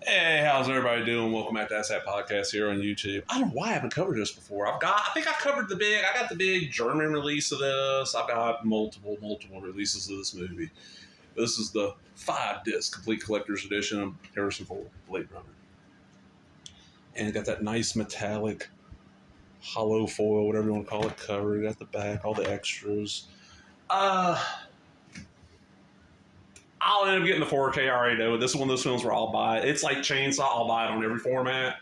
Hey, how's everybody doing? Welcome back to That Podcast here on YouTube. I don't know why I haven't covered this before. I think I covered I got the big German release of this. I've got multiple releases of this movie. This is the 5-disc complete collector's edition of Harrison Ford, Blade Runner. And it got that nice metallic hollow foil, whatever you want to call it, cover. Got the back, all the extras. I'll end up getting the 4K. I already know it. This is one of those films where I'll buy it. It's like Chainsaw. I'll buy it on every format.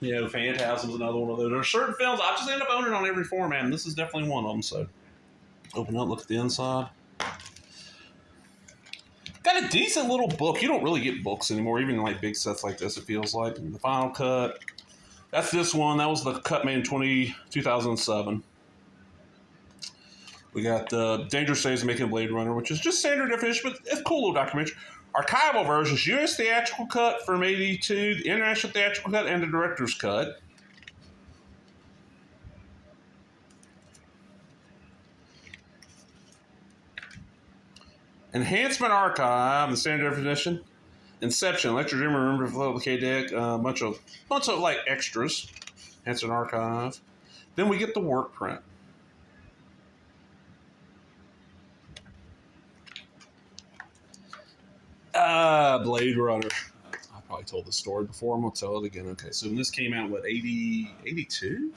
You know, Phantasm's another one of those. There are certain films I just end up owning on every format, and this is definitely one of them. So, open up, look at the inside. Got a decent little book. You don't really get books anymore, even like big sets like this, it feels like. And the final cut. That's this one. That was the cut made in 2007. We got the Dangerous Days of Making Blade Runner, which is just standard definition, but it's a cool little documentary. Archival versions, US theatrical cut from 82, the international theatrical cut, and the director's cut. Enhancement Archive, the standard definition. Inception, Electric Dream, Remember the K-Deck, a bunch of like extras. Enhancement Archive. Then we get the work print. Blade Runner. I probably told the story before. I'm going to tell it again. Okay, so when this came out, 82?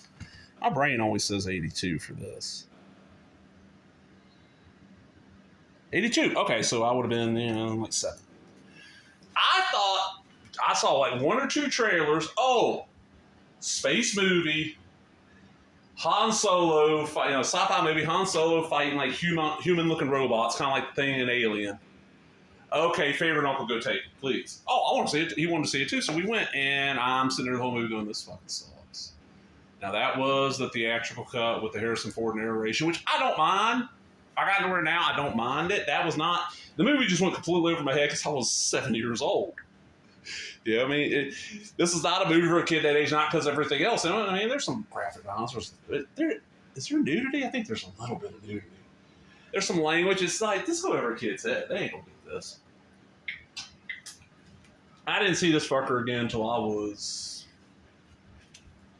My brain always says 82 for this. 82. Okay, so I would have been, like 7. I thought I saw like 1 or 2 trailers. Oh, space movie. Han Solo, sci-fi movie. Han Solo fighting like human-looking robots, kind of like the thing in Alien. Okay, favorite uncle, go take it, please. Oh, I want to see it. He wanted to see it too, so we went, and I'm sitting there the whole movie going, this fucking sucks. Now, that was the theatrical cut with the Harrison Ford narration, which I don't mind. I got nowhere now, I don't mind it. That was not... The movie just went completely over my head because I was 7 years old. Yeah, I mean, this is not a movie for a kid that age, not because of everything else. I mean, there's some graphic violence. Is there nudity? I think there's a little bit of nudity. There's some language. It's like, this go over a kid's head. They ain't gonna do this. I didn't see this fucker again until I was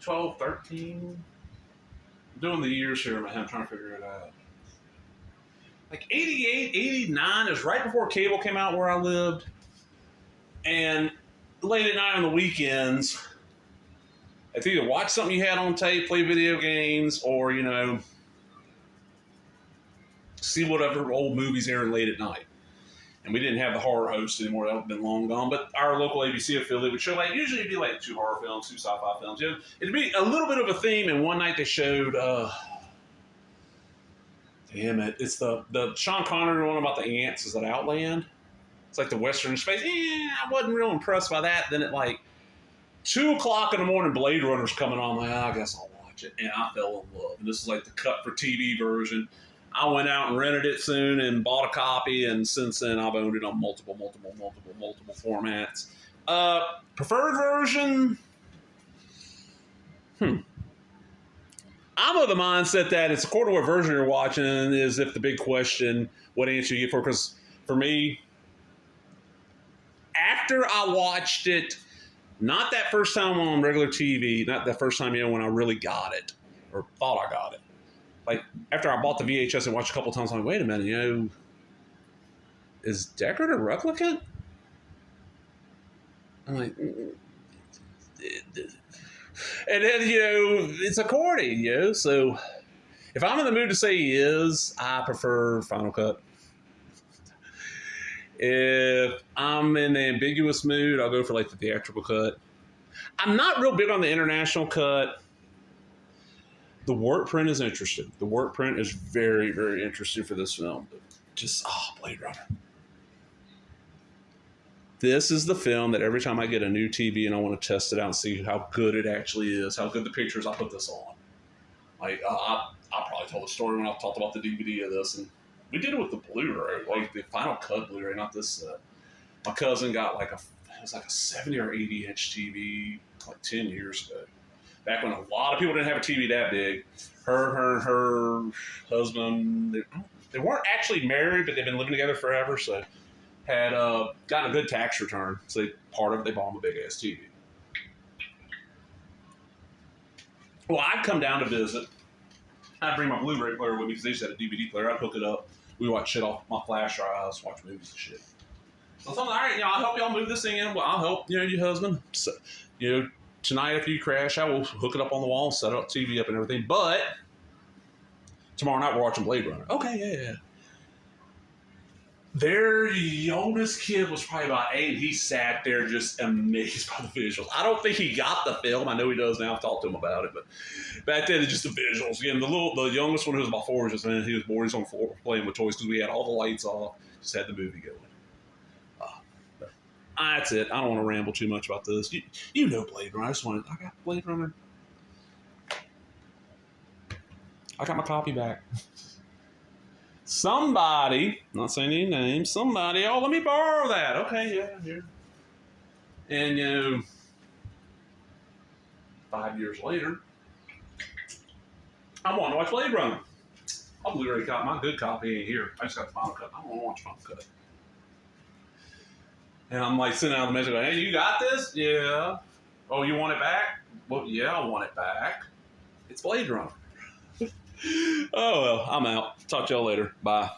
12, 13. I'm doing the years here in my head. I'm trying to figure it out. Like 88, 89 is right before cable came out where I lived. And late at night on the weekends, if you either watch something you had on tape, play video games, or, see whatever old movies airing late at night. And we didn't have the horror host anymore. That would have been long gone. But our local ABC affiliate would show, usually it'd be like 2 horror films, 2 sci-fi films. It'd be a little bit of a theme. And one night they showed, damn it, it's the Sean Connery one about the ants. Is that Outland? It's like the Western space. I wasn't real impressed by that. Then at 2 o'clock in the morning, Blade Runner's coming on. I guess I'll watch it. And I fell in love. And this is like the cut for TV version. I went out and rented it soon and bought a copy, and since then I've owned it on multiple formats. Preferred version? I'm of the mindset that it's according to what version you're watching is if the big question, what answer you get for it. Because for me, after I watched it, not that first time on regular TV, not that first time when I really got it, or thought I got it. After I bought the VHS and watched a couple times, I'm like, wait a minute, is Deckard a replicant? I'm like, and then, it's according, so if I'm in the mood to say he is, I prefer Final Cut. If I'm in an ambiguous mood, I'll go for the theatrical cut. I'm not real big on the international cut. The work print is interesting. The work print is very, very interesting for this film. Just, Blade Runner. This is the film that every time I get a new TV and I want to test it out and see how good it actually is, how good the pictures, I put this on. I probably told the story when I talked about the DVD of this, and we did it with the Blu-ray, the Final Cut Blu-ray, not this. My cousin got it was a 70 or 80 inch TV 10 years ago. Back when a lot of people didn't have a TV that big. Her and her husband, they weren't actually married, but they've been living together forever, so had got a good tax return. So part of it, they bought him a big ass TV. Well, I'd come down to visit. I'd bring my Blu-ray player with me because they used to have a DVD player. I'd hook it up. We watch shit off my flash drives, watch movies and shit. So I'm like, all right, I'll help y'all move this thing in. Well, I'll help, your husband. So, tonight after you crash, I will hook it up on the wall, set up TV up and everything. But tomorrow night we're watching Blade Runner. Okay, yeah. Their youngest kid was probably about 8. He sat there just amazed by the visuals. I don't think he got the film. I know he does now. I've talked to him about it, but back then it's just the visuals. Again, the youngest one who was about 4 was just, man, he was bored. He's on the floor playing with toys because we had all the lights off. Just had the movie going. That's it. I don't want to ramble too much about this. You know Blade Runner. I got Blade Runner. I got my copy back. Somebody, not saying any names, somebody, let me borrow that. Okay, yeah, here. And, 5 years later, I want to watch Blade Runner. My Blu-ray copy, my good copy ain't here. I just got the final cut. I don't want to watch final cut. And I'm like sending out the message, hey, you got this? Yeah. Oh, you want it back? Well, yeah, I want it back. It's Blade Runner. Oh, well, I'm out. Talk to y'all later. Bye.